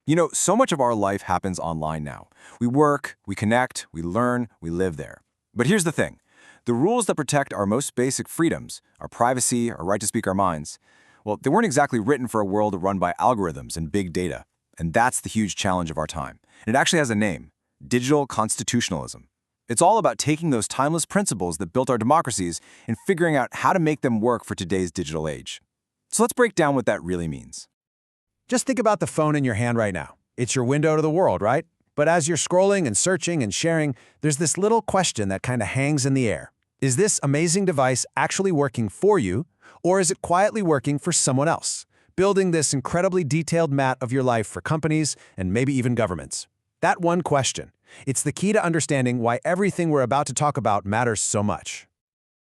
So much of our life happens online now. We work, we connect, we learn, we live there. But here's the thing. The rules that protect our most basic freedoms, our privacy, our right to speak our minds, well, they weren't exactly written for a world run by algorithms and big data. And that's the huge challenge of our time. And it actually has a name: digital constitutionalism. It's all about taking those timeless principles that built our democracies and figuring out how to make them work for today's digital age. So let's break down what that really means. Just think about the phone in your hand right now. It's your window to the world, right? But as you're scrolling and searching and sharing, there's this little question that kind of hangs in the air. Is this amazing device actually working for you, or is it quietly working for someone else, building this incredibly detailed map of your life for companies and maybe even governments? That one question, it's the key to understanding why everything we're about to talk about matters so much.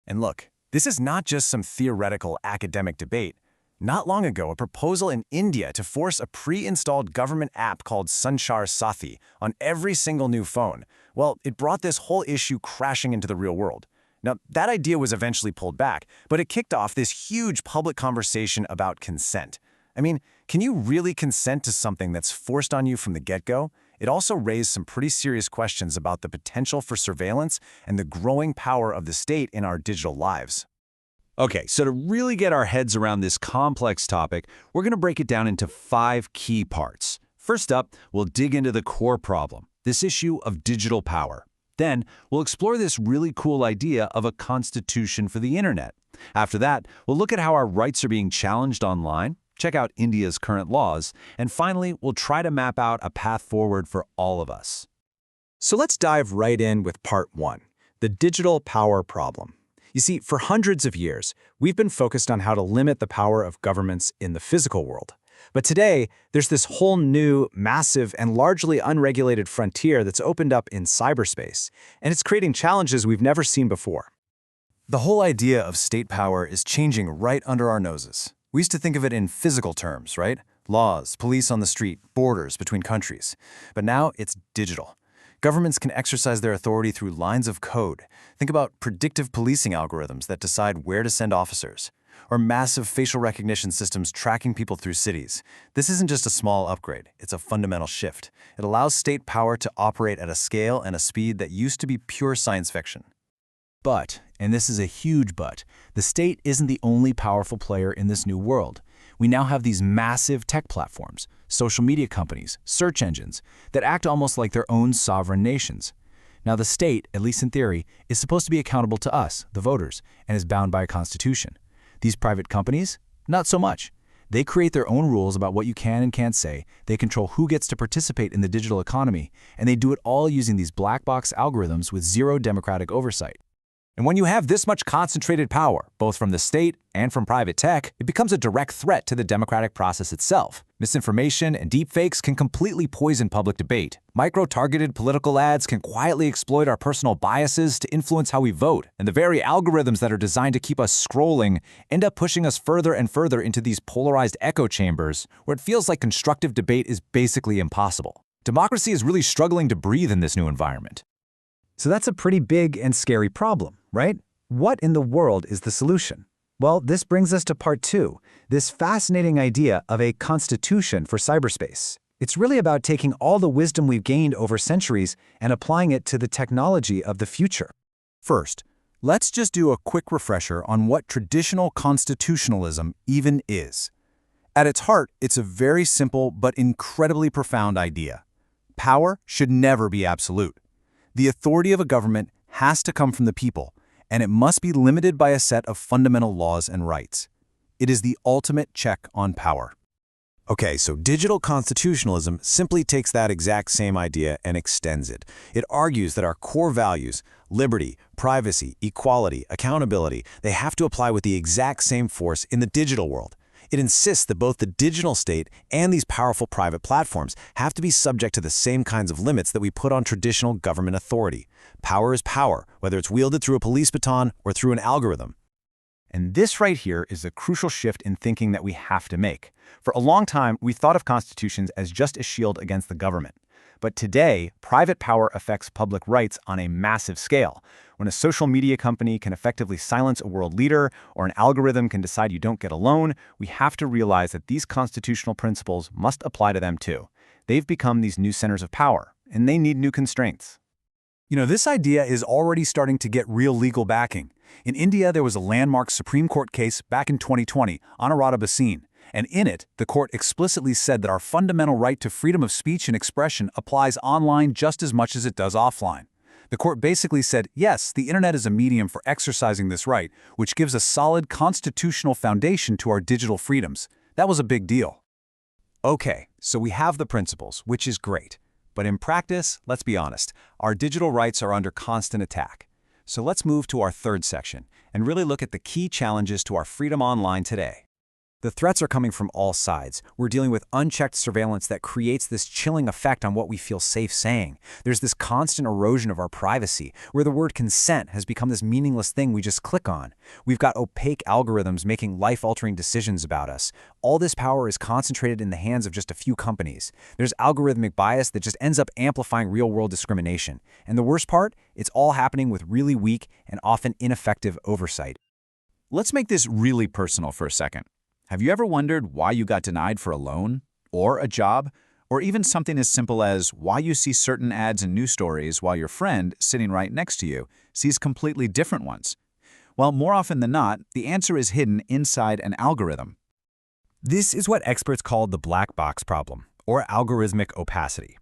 And look, this is not just some theoretical academic debate. Not long ago, a proposal in India to force a pre-installed government app called Sanchar Sathi on every single new phone, well, it brought this whole issue crashing into the real world. Now, that idea was eventually pulled back, but it kicked off this huge public conversation about consent. I mean, can you really consent to something that's forced on you from the get-go? It also raised some pretty serious questions about the potential for surveillance and the growing power of the state in our digital lives. Okay, so to really get our heads around this complex topic, we're going to break it down into 5 key parts. First up, we'll dig into the core problem, this issue of digital power. Then, we'll explore this really cool idea of a constitution for the internet. After that, we'll look at how our rights are being challenged online, check out India's current laws, and finally, we'll try to map out a path forward for all of us. So let's dive right in with part 1, the digital power problem. You see, for hundreds of years, we've been focused on how to limit the power of governments in the physical world. But today, there's this whole new, massive, and largely unregulated frontier that's opened up in cyberspace, and it's creating challenges we've never seen before. The whole idea of state power is changing right under our noses. We used to think of it in physical terms, right? Laws, police on the street, borders between countries. But now it's digital. Governments can exercise their authority through lines of code. Think about predictive policing algorithms that decide where to send officers, or massive facial recognition systems tracking people through cities. This isn't just a small upgrade, it's a fundamental shift. It allows state power to operate at a scale and a speed that used to be pure science fiction. But, and this is a huge but, the state isn't the only powerful player in this new world. We now have these massive tech platforms, social media companies, search engines, that act almost like their own sovereign nations. Now the state, at least in theory, is supposed to be accountable to us, the voters, and is bound by a constitution. These private companies? Not so much. They create their own rules about what you can and can't say, they control who gets to participate in the digital economy, and they do it all using these black box algorithms with zero democratic oversight. And when you have this much concentrated power, both from the state and from private tech, it becomes a direct threat to the democratic process itself. Misinformation and deepfakes can completely poison public debate. Micro-targeted political ads can quietly exploit our personal biases to influence how we vote. And the very algorithms that are designed to keep us scrolling end up pushing us further and further into these polarized echo chambers, where it feels like constructive debate is basically impossible. Democracy is really struggling to breathe in this new environment. So that's a pretty big and scary problem, right? What in the world is the solution? Well, this brings us to part 2, this fascinating idea of a constitution for cyberspace. It's really about taking all the wisdom we've gained over centuries and applying it to the technology of the future. First, let's just do a quick refresher on what traditional constitutionalism even is. At its heart, it's a very simple but incredibly profound idea. Power should never be absolute. The authority of a government has to come from the people, and it must be limited by a set of fundamental laws and rights. It is the ultimate check on power. Okay, so digital constitutionalism simply takes that exact same idea and extends it. It argues that our core values, liberty, privacy, equality, accountability, they have to apply with the exact same force in the digital world. It insists that both the digital state and these powerful private platforms have to be subject to the same kinds of limits that we put on traditional government authority. Power is power, whether it's wielded through a police baton or through an algorithm. And this right here is a crucial shift in thinking that we have to make. For a long time, we thought of constitutions as just a shield against the government. But today, private power affects public rights on a massive scale. When a social media company can effectively silence a world leader, or an algorithm can decide you don't get a loan, we have to realize that these constitutional principles must apply to them too. they've become these new centers of power, and they need new constraints. You know, this idea is already starting to get real legal backing. In India, there was a landmark Supreme Court case back in 2020, Anuradha Bhasin, and in it, the court explicitly said that our fundamental right to freedom of speech and expression applies online just as much as it does offline. The court basically said, yes, the internet is a medium for exercising this right, which gives a solid constitutional foundation to our digital freedoms. That was a big deal. Okay, so we have the principles, which is great. But in practice, let's be honest, our digital rights are under constant attack. So let's move to our third section and really look at the key challenges to our freedom online today. The threats are coming from all sides. We're dealing with unchecked surveillance that creates this chilling effect on what we feel safe saying. There's this constant erosion of our privacy, where the word consent has become this meaningless thing we just click on. We've got opaque algorithms making life-altering decisions about us. All this power is concentrated in the hands of just a few companies. There's algorithmic bias that just ends up amplifying real-world discrimination. And the worst part? It's all happening with really weak and often ineffective oversight. Let's make this really personal for a second. Have you ever wondered why you got denied for a loan, or a job, or even something as simple as why you see certain ads and news stories while your friend sitting right next to you sees completely different ones? Well, more often than not, the answer is hidden inside an algorithm. This is what experts call the black box problem, or algorithmic opacity.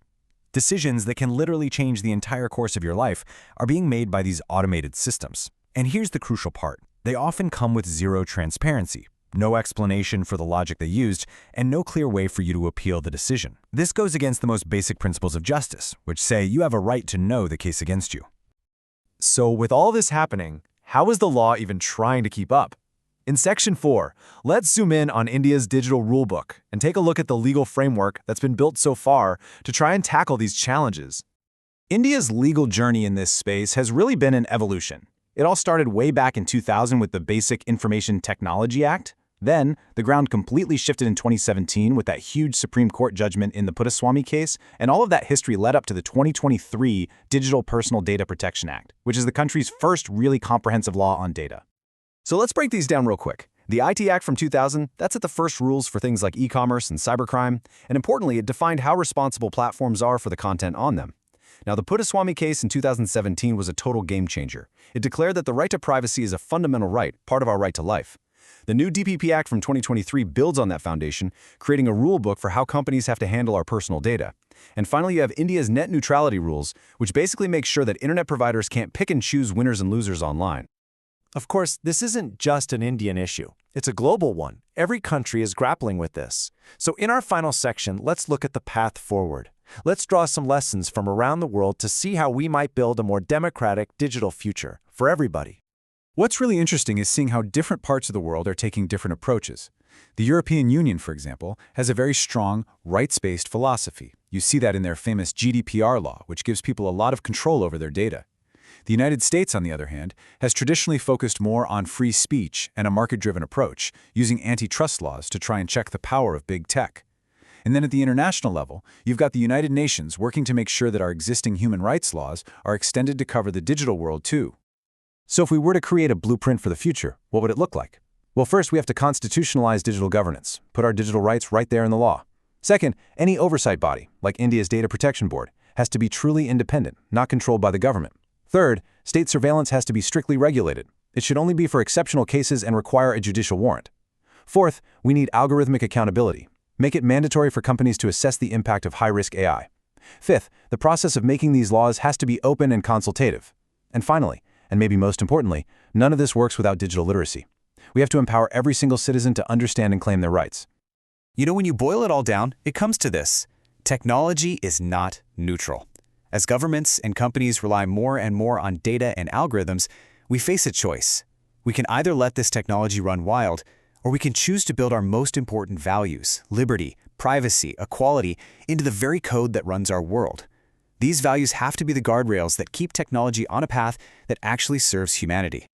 Decisions that can literally change the entire course of your life are being made by these automated systems. And here's the crucial part. They often come with zero transparency. No explanation for the logic they used, and no clear way for you to appeal the decision. This goes against the most basic principles of justice, which say you have a right to know the case against you. So with all this happening, how is the law even trying to keep up? In Section 4, let's zoom in on India's digital rulebook and take a look at the legal framework that's been built so far to try and tackle these challenges. India's legal journey in this space has really been an evolution. It all started way back in 2000 with the Basic Information Technology Act. Then, the ground completely shifted in 2017 with that huge Supreme Court judgment in the Polity case, and all of that history led up to the 2023 Digital Personal Data Protection Act, which is the country's first really comprehensive law on data. So let's break these down real quick. The IT Act from 2000, that's at the first rules for things like e-commerce and cybercrime, and importantly, it defined how responsible platforms are for the content on them. Now, the Polity case in 2017 was a total game changer. It declared that the right to privacy is a fundamental right, part of our right to life. The new DPP Act from 2023 builds on that foundation, creating a rule book for how companies have to handle our personal data. And finally, you have India's net neutrality rules, which basically make sure that internet providers can't pick and choose winners and losers online. Of course, this isn't just an Indian issue. It's a global one. Every country is grappling with this. So in our final section, let's look at the path forward. Let's draw some lessons from around the world to see how we might build a more democratic digital future for everybody. What's really interesting is seeing how different parts of the world are taking different approaches. The European Union, for example, has a very strong rights-based philosophy. You see that in their famous GDPR law, which gives people a lot of control over their data. The United States, on the other hand, has traditionally focused more on free speech and a market-driven approach, using antitrust laws to try and check the power of big tech. And then at the international level, you've got the United Nations working to make sure that our existing human rights laws are extended to cover the digital world too. So if we were to create a blueprint for the future, what would it look like? Well, first, we have to constitutionalize digital governance, put our digital rights right there in the law. Second, any oversight body, like India's Data Protection Board, has to be truly independent, not controlled by the government. Third, state surveillance has to be strictly regulated. It should only be for exceptional cases and require a judicial warrant. Fourth, we need algorithmic accountability. Make it mandatory for companies to assess the impact of high-risk AI. Fifth, the process of making these laws has to be open and consultative. And finally, and maybe most importantly, none of this works without digital literacy. We have to empower every single citizen to understand and claim their rights. You know, when you boil it all down, it comes to this. Technology is not neutral. As governments and companies rely more and more on data and algorithms, we face a choice. We can either let this technology run wild, or we can choose to build our most important values, liberty, privacy, equality, into the very code that runs our world. These values have to be the guardrails that keep technology on a path that actually serves humanity.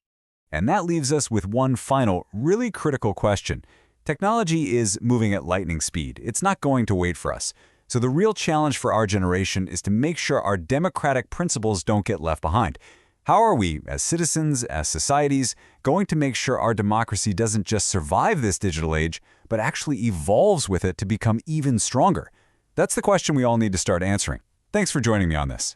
And that leaves us with one final, really critical question. Technology is moving at lightning speed. It's not going to wait for us. So the real challenge for our generation is to make sure our democratic principles don't get left behind. How are we, as citizens, as societies, going to make sure our democracy doesn't just survive this digital age, but actually evolves with it to become even stronger? That's the question we all need to start answering. Thanks for joining me on this.